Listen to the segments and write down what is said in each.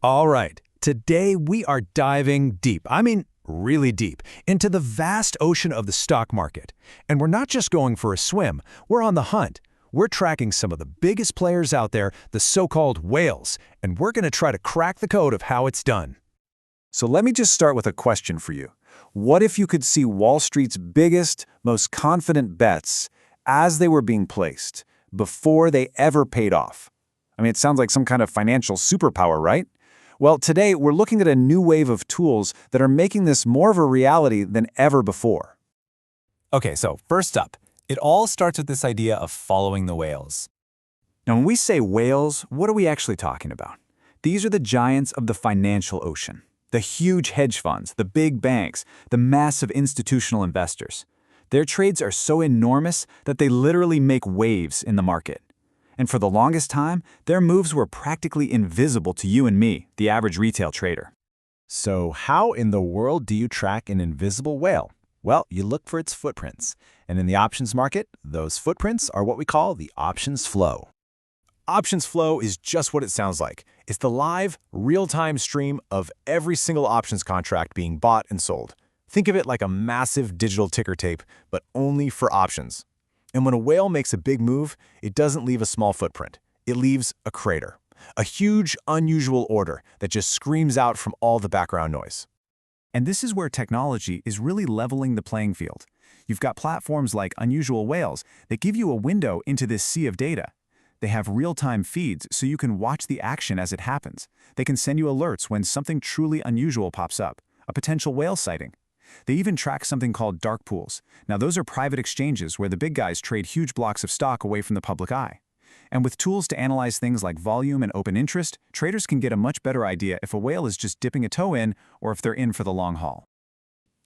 All right, today we are diving deep, really deep, into the vast ocean of the stock market. And we're not just going for a swim, we're on the hunt. We're tracking some of the biggest players out there, the so-called whales, and we're going to try to crack the code of how it's done. So let me just start with a question for you. What if you could see Wall Street's biggest, most confident bets as they were being placed, before they ever paid off? It sounds like some kind of financial superpower, right? Well, today we're looking at a new wave of tools that are making this more of a reality than ever before. Okay, so first up, it all starts with this idea of following the whales. Now, when we say whales, what are we actually talking about? These are the giants of the financial ocean. The huge hedge funds, the big banks, the massive institutional investors. Their trades are so enormous that they literally make waves in the market. And for the longest time, their moves were practically invisible to you and me, the average retail trader. So how in the world do you track an invisible whale? Well, you look for its footprints. And in the options market, those footprints are what we call the options flow. Options flow is just what it sounds like. It's the live, real-time stream of every single options contract being bought and sold. Think of it like a massive digital ticker tape, but only for options. And when a whale makes a big move, it doesn't leave a small footprint. It leaves a crater. A huge, unusual order that just screams out from all the background noise. And this is where technology is really leveling the playing field. You've got platforms like Unusual Whales that give you a window into this sea of data. They have real-time feeds so you can watch the action as it happens. They can send you alerts when something truly unusual pops up, a potential whale sighting. They even track something called dark pools. Now, those are private exchanges where the big guys trade huge blocks of stock away from the public eye. And with tools to analyze things like volume and open interest, traders can get a much better idea if a whale is just dipping a toe in or if they're in for the long haul.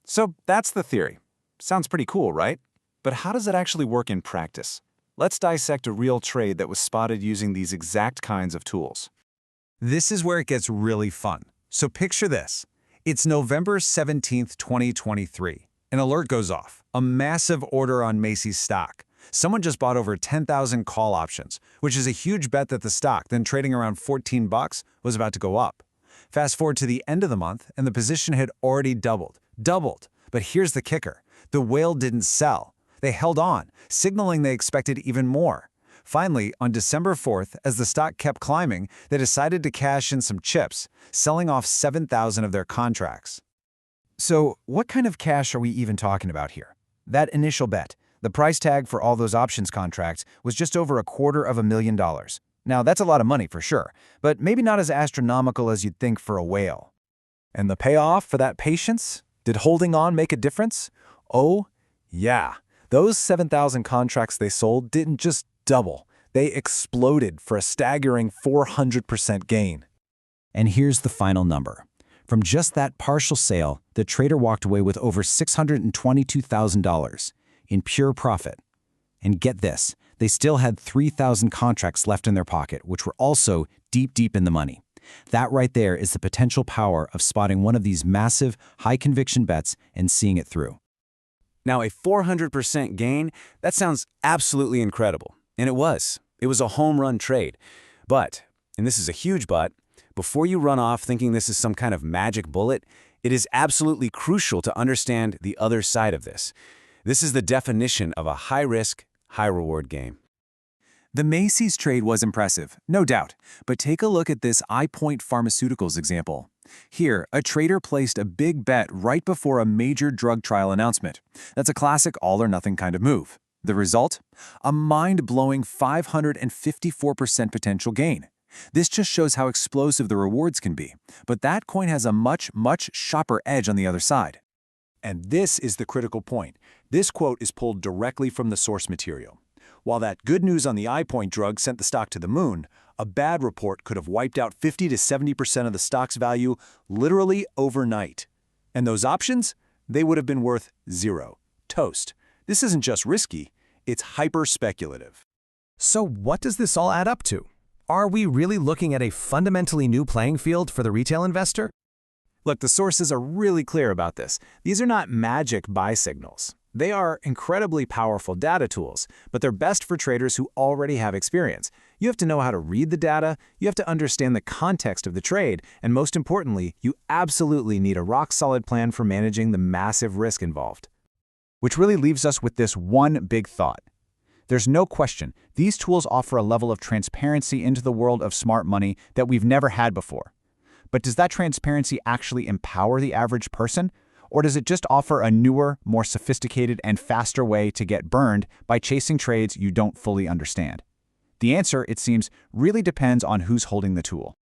So that's the theory. Sounds pretty cool, right? But how does it actually work in practice? Let's dissect a real trade that was spotted using these exact kinds of tools. This is where it gets really fun. So picture this. It's November 17th, 2023. An alert goes off. A massive order on Macy's stock. Someone just bought over 10,000 call options, which is a huge bet that the stock, then trading around $14, was about to go up. Fast forward to the end of the month, and the position had already doubled. But here's the kicker. The whale didn't sell. They held on, signaling they expected even more. Finally, on December 4th, as the stock kept climbing, they decided to cash in some chips, selling off 7,000 of their contracts. So, what kind of cash are we even talking about here? That initial bet, the price tag for all those options contracts, was just over $250,000. Now, that's a lot of money for sure, but maybe not as astronomical as you'd think for a whale. And the payoff for that patience? Did holding on make a difference? Oh, yeah. Those 7,000 contracts they sold didn't just double. They exploded for a staggering 400% gain. And here's the final number. From just that partial sale, the trader walked away with over $622,000 in pure profit. And get this, they still had 3,000 contracts left in their pocket, which were also deep in the money. That right there is the potential power of spotting one of these massive, high-conviction bets and seeing it through. Now, a 400% gain, that sounds absolutely incredible. And it was. It was a home run trade. But, and this is a huge but, before you run off thinking this is some kind of magic bullet, it is absolutely crucial to understand the other side of this. This is the definition of a high-risk, high-reward game. The Macy's trade was impressive, no doubt, but take a look at this EyePoint Pharmaceuticals example. Here, a trader placed a big bet right before a major drug trial announcement. That's a classic all-or-nothing kind of move. The result? A mind-blowing 554% potential gain. This just shows how explosive the rewards can be, but that coin has a much sharper edge on the other side. And this is the critical point. This quote is pulled directly from the source material. While that good news on the EyePoint drug sent the stock to the moon, a bad report could have wiped out 50 to 70% of the stock's value literally overnight. And those options? They would have been worth zero. Toast. This isn't just risky, it's hyper-speculative. So what does this all add up to? Are we really looking at a fundamentally new playing field for the retail investor? Look, the sources are really clear about this. These are not magic buy signals. They are incredibly powerful data tools, but they're best for traders who already have experience. You have to know how to read the data, you have to understand the context of the trade, and most importantly, you absolutely need a rock-solid plan for managing the massive risk involved. Which really leaves us with this one big thought. There's no question, these tools offer a level of transparency into the world of smart money that we've never had before. But does that transparency actually empower the average person? Or does it just offer a newer, more sophisticated, and faster way to get burned by chasing trades you don't fully understand? The answer, it seems, really depends on who's holding the tool.